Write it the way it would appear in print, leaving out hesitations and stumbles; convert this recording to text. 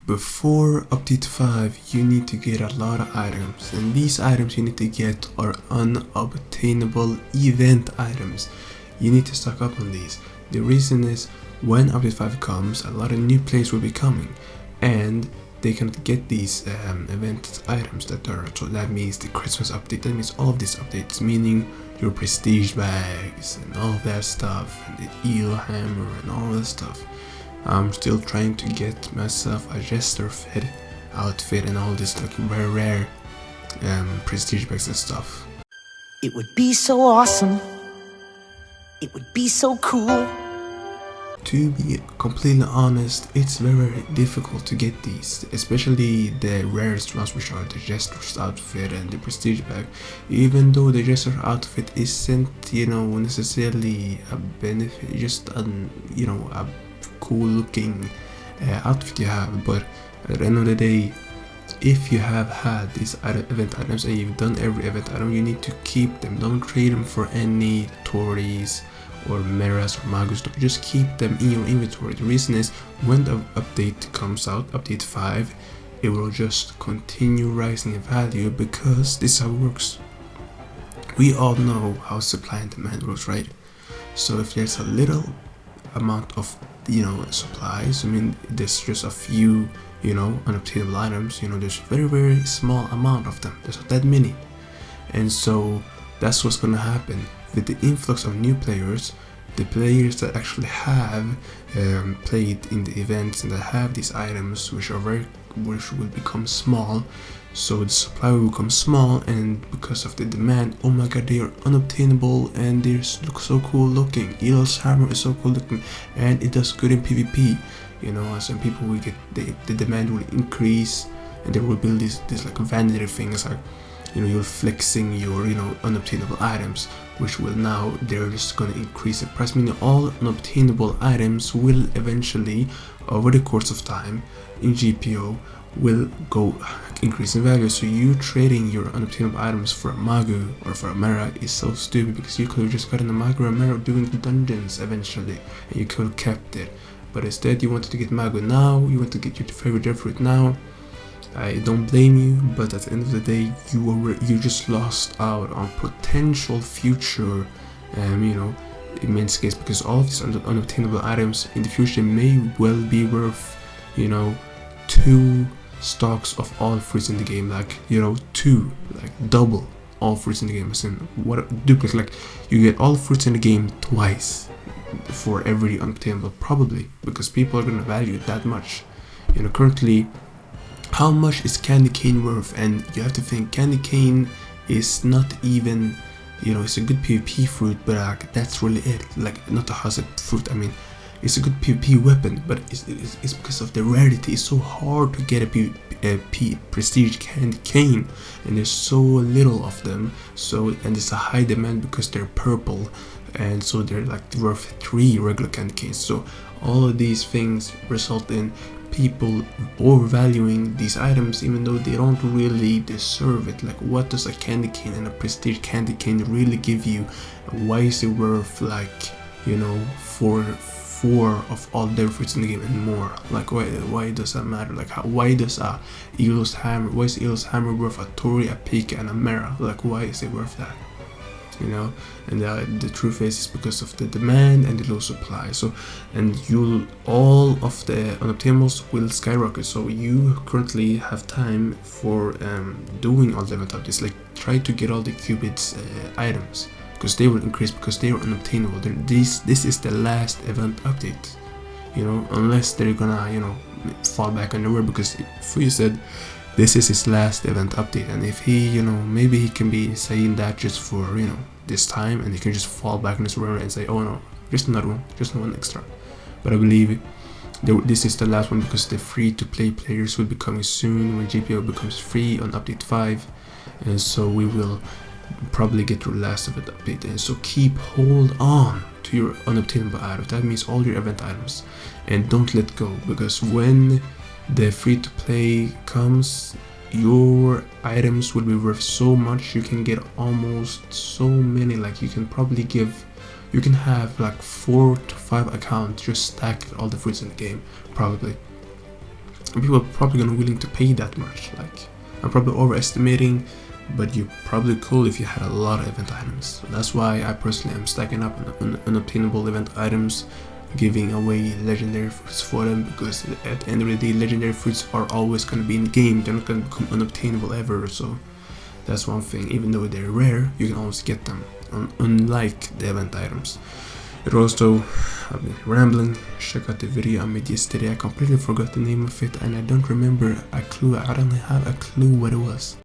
Before update 5, you need to get a lot of items, and these items you need to get are unobtainable event items. You need to stock up on these. The reason is, when update 5 comes, a lot of new players will be coming, and they cannot get these event items so that means the Christmas update, that means all of these updates, meaning your prestige bags and all of that stuff, and the eel hammer and all that stuff. I'm still trying to get myself a jester fit outfit and all this like very rare prestige bags and stuff. It would be so awesome. It would be so cool. To be completely honest, it's very difficult to get these, especially the rarest ones, which are the jester's outfit and the prestige bag. Even though the jester's outfit isn't, necessarily a benefit, just a cool looking outfit you have, but at the end of the day, if you have had these event items and you've done every event item, you need to keep them. Don't trade them for any Tories or Meras or Magus. Just keep them in your inventory. The reason is, when the update comes out, update 5, it will just continue rising in value, because this is how it works. We all know how supply and demand works, right? So if there's a little amount of supplies, I mean there's just a few unobtainable items, there's very small amount of them, there's not that many, and so that's what's gonna happen with the influx of new players. The players that actually have played in the events and that have these items, which will become small, so the supply will become small, and because of the demand, oh my god, they are unobtainable and they look so cool looking. Elo's hammer is so cool looking and it does good in PvP, some people will get the demand will increase, and they will build these like vanity things, like you're flexing your unobtainable items, which will now they're just going to increase the price, meaning all unobtainable items will eventually, over the course of time in GPO, will go increase in value. So you trading your unobtainable items for a Magu or for a Mera is so stupid, because you could have just gotten a Magu or a Mera doing the dungeons eventually, and you could have kept it. But instead you wanted to get Magu now, you want to get your favorite Jeffruit now. I don't blame you, but at the end of the day, you just lost out on potential future, immense gains, because all of these unobtainable items in the future may well be worth, 2 stocks of all fruits in the game, double all fruits in the game. As in, what duplicate? Like, you get all fruits in the game twice for every unobtainable, probably, because people are gonna value it that much. Currently, how much is candy cane worth? And you have to think, candy cane is not even, it's a good PvP fruit, but that's really it. Like, not a hazard fruit, I mean, it's a good PvP weapon, but it's because of the rarity. It's so hard to get a prestige candy cane, and there's so little of them. And there's a high demand because they're purple, and so they're like worth 3 regular candy canes. So all of these things result in people overvaluing these items, even though they don't really deserve it. Like, what does a candy cane and a prestige candy cane really give you? Why is it worth four of all their fruits in the game and more? Like, why does that matter? Like, why does Elo's hammer, why is Elo's hammer worth a Tori, a Pika, and a Mera? Like, why is it worth that? And the truth is, it's because of the demand and the low supply. So, and all of the unobtainables will skyrocket. So you currently have time for doing all the event updates. Like, try to get all the Cupid's items, because they will increase, because they are unobtainable. This is the last event update, unless they're gonna fall back on their word, because Fuyu said this is his last event update, and if he maybe he can be saying that just for this time, and he can just fall back on his word and say, oh no, just another one, just one extra. But I believe this is the last one, because the free to play players will be coming soon when GPO becomes free on update 5, and so we will probably get your last event update. And so hold on to your unobtainable items. That means all your event items, and don't let go, because when the free to play comes, your items will be worth so much. You can get almost so many, like you can have like 4 to 5 accounts just stacked with all the fruits in the game, probably. And people are probably gonna willing to pay that much. Like, I'm probably overestimating, but you probably could if you had a lot of event items. So that's why I personally am stacking up on unobtainable event items, giving away legendary fruits for them, because at the end of the day, legendary fruits are always going to be in game. They're not going to become unobtainable ever. So that's one thing. Even though they're rare, you can always get them, unlike the event items. It also, I've been rambling. Check out the video I made yesterday. I completely forgot the name of it, and I don't remember a clue. I don't have a clue what it was.